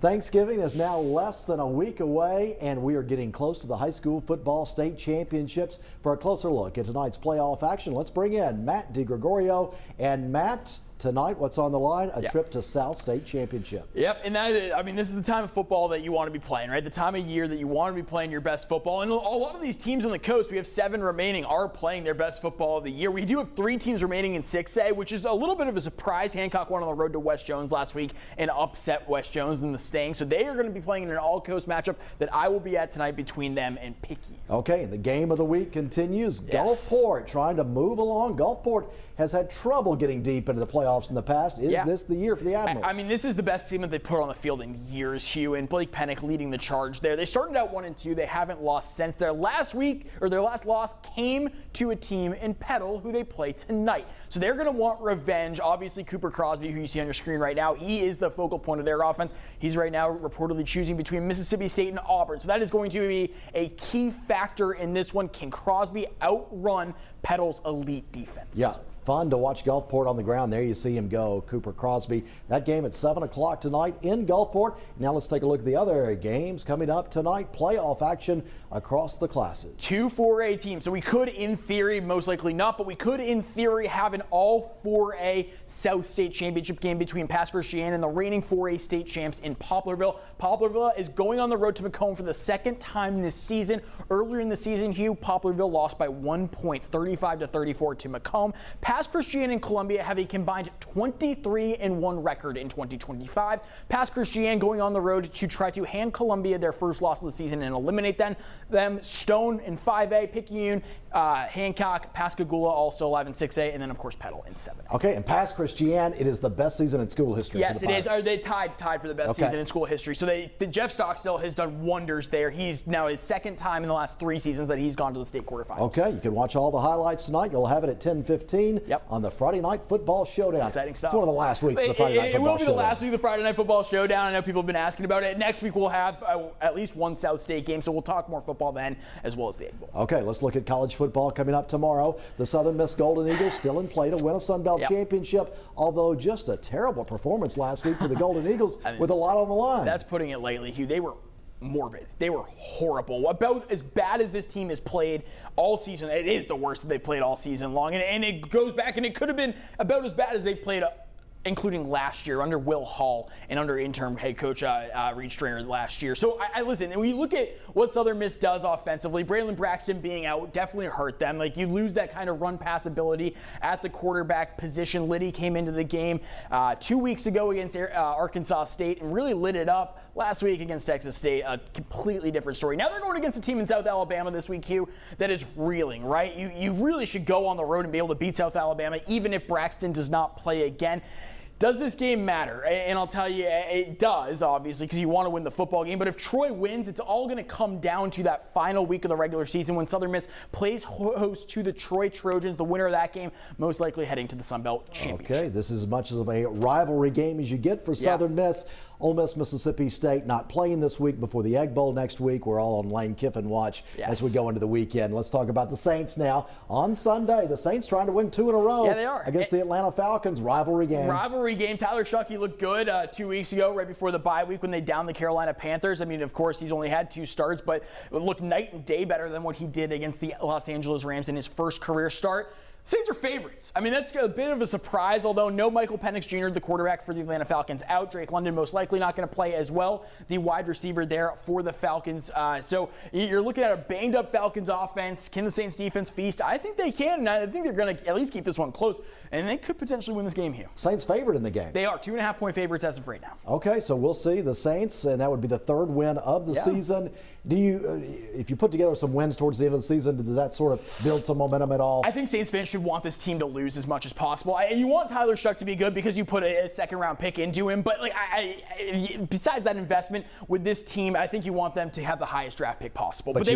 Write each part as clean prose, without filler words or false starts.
Thanksgiving is now less than a week away, and we are getting close to the high school football state championships. For a closer look at tonight's playoff action, let's bring in Matt DeGregorio. And Matt, tonight, what's on the line? A trip to South State Championship. Yep, and this is the time of football that you want to be playing, right? The time of year that you want to be playing your best football. And a lot of these teams on the coast, we have 7 remaining, are playing their best football of the year. We do have 3 teams remaining in 6A, which is a little bit of a surprise. Hancock won on the road to West Jones last week and upset West Jones in the staying. So they are going to be playing in an all-coast matchup that I will be at tonight between them and Picayune. Okay, and the game of the week continues. Yes. Gulfport trying to move along. Gulfport has had trouble getting deep into the playoffs in the past. Is this the year for the Admirals? I mean, this is the best team that they put on the field in years, Hugh, and Blake Pennick leading the charge there. They started out 1-2. They haven't lost since. Their last loss came to a team in Petal who they play tonight. So they're going to want revenge. Obviously, Cooper Crosby, who you see on your screen right now, he is the focal point of their offense. He's right now reportedly choosing between Mississippi State and Auburn. So that is going to be a key factor in this one. Can Crosby outrun Petal's elite defense? Yeah. Fun to watch Gulfport on the ground. There you see him go, Cooper Crosby. That game at 7 o'clock tonight in Gulfport. Now let's take a look at the other games coming up tonight. Playoff action across the classes. 2 4A teams. So we could, in theory, most likely not, but we could, in theory, have an all 4A South State Championship game between Pass Christian and the reigning 4A state champs in Poplarville. Poplarville is going on the road to Macomb for the second time this season. Earlier in the season, Hugh, Poplarville lost by 1 point, 35-34 to Macomb. Pass Christian and Columbia have a combined 23-1 record in 2025. Pass Christian going on the road to try to hand Columbia their first loss of the season and eliminate them. Stone in 5A, Picayune, Hancock, Pascagoula also alive in 6A, and then of course Petal in 7. Okay, and Pass Christian, it is the best season in school history. Yes, it is. They tied for the best season in school history. So Jeff Stockstill has done wonders there. He's now his second time in the last 3 seasons that he's gone to the state quarterfinals. Okay, you can watch all the highlights tonight. You'll have it at 10:15. On the Friday Night Football Showdown. Exciting stuff. It's one of the last weeks of the Friday Night Football Showdown. It will be the last week of the Friday Night Football Showdown. I know people have been asking about it. Next week we'll have at least one South State game, so we'll talk more football then as well as the Egg Bowl. Okay, let's look at college football coming up tomorrow. The Southern Miss Golden Eagles still in play to win a Sun Belt championship, although just a terrible performance last week for the Golden Eagles with a lot on the line. That's putting it lightly, Hugh. They were morbid. They were horrible. About as bad as this team has played all season. It is the worst that they've played all season long. And it goes back, and it could have been about as bad as they played including last year under Will Hall and under interim head coach Reed Stringer last year. So I listen, and when you look at what Southern Miss does offensively, Braylon Braxton being out definitely hurt them. Like, you lose that kind of run pass ability at the quarterback position. Liddy came into the game 2 weeks ago against Arkansas State and really lit it up. Last week against Texas State, a completely different story. Now they're going against a team in South Alabama this week, Hugh, that is reeling, right? You really should go on the road and be able to beat South Alabama, even if Braxton does not play again. Does this game matter? And I'll tell you, it does, obviously, because you want to win the football game. But if Troy wins, it's all going to come down to that final week of the regular season when Southern Miss plays host to the Troy Trojans. The winner of that game most likely heading to the Sun Belt Championship. Okay, this is as much of a rivalry game as you get for Southern Miss. Ole Miss, Mississippi State not playing this week before the Egg Bowl next week. We're all on Lane Kiffin watch as we go into the weekend. Let's talk about the Saints now. On Sunday, the Saints trying to win 2 in a row. Yeah, they are. Against the Atlanta Falcons. Rivalry game. Rivalry game. Tyler Shuckey looked good 2 weeks ago, right before the bye week when they downed the Carolina Panthers. I mean, of course, he's only had 2 starts, but it looked night and day better than what he did against the Los Angeles Rams in his first career start. Saints are favorites. I mean, that's a bit of a surprise, although no Michael Penix Jr., the quarterback for the Atlanta Falcons, out. Drake London most likely not going to play as well, the wide receiver there for the Falcons. So you're looking at a banged-up Falcons offense. Can the Saints defense feast? I think they can, and I think they're going to at least keep this one close, and they could potentially win this game here. Saints favored in the game. They are 2.5-point favorites as of right now. Okay, so we'll see the Saints, and that would be the 3rd win of the season. Do you, if you put together some wins towards the end of the season, does that sort of build some momentum at all? I think Saints fans should want this team to lose as much as possible. You want Tyler Shuck to be good because you put a second-round pick into him, but like besides that investment with this team, I think you want them to have the highest draft pick possible. But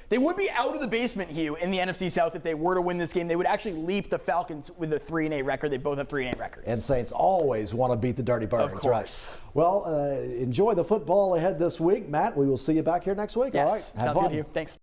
they would be out of the basement, Hugh, in the NFC South if they were to win this game. They would actually leap the Falcons with a 3-8 record. They both have 3-8 records. And Saints always want to beat the Dirty Birds, of course. Right? Well, enjoy the football ahead this week. Matt, we will see you back here next week. Yes. All right. Have fun. Sounds good, Hugh. Thanks.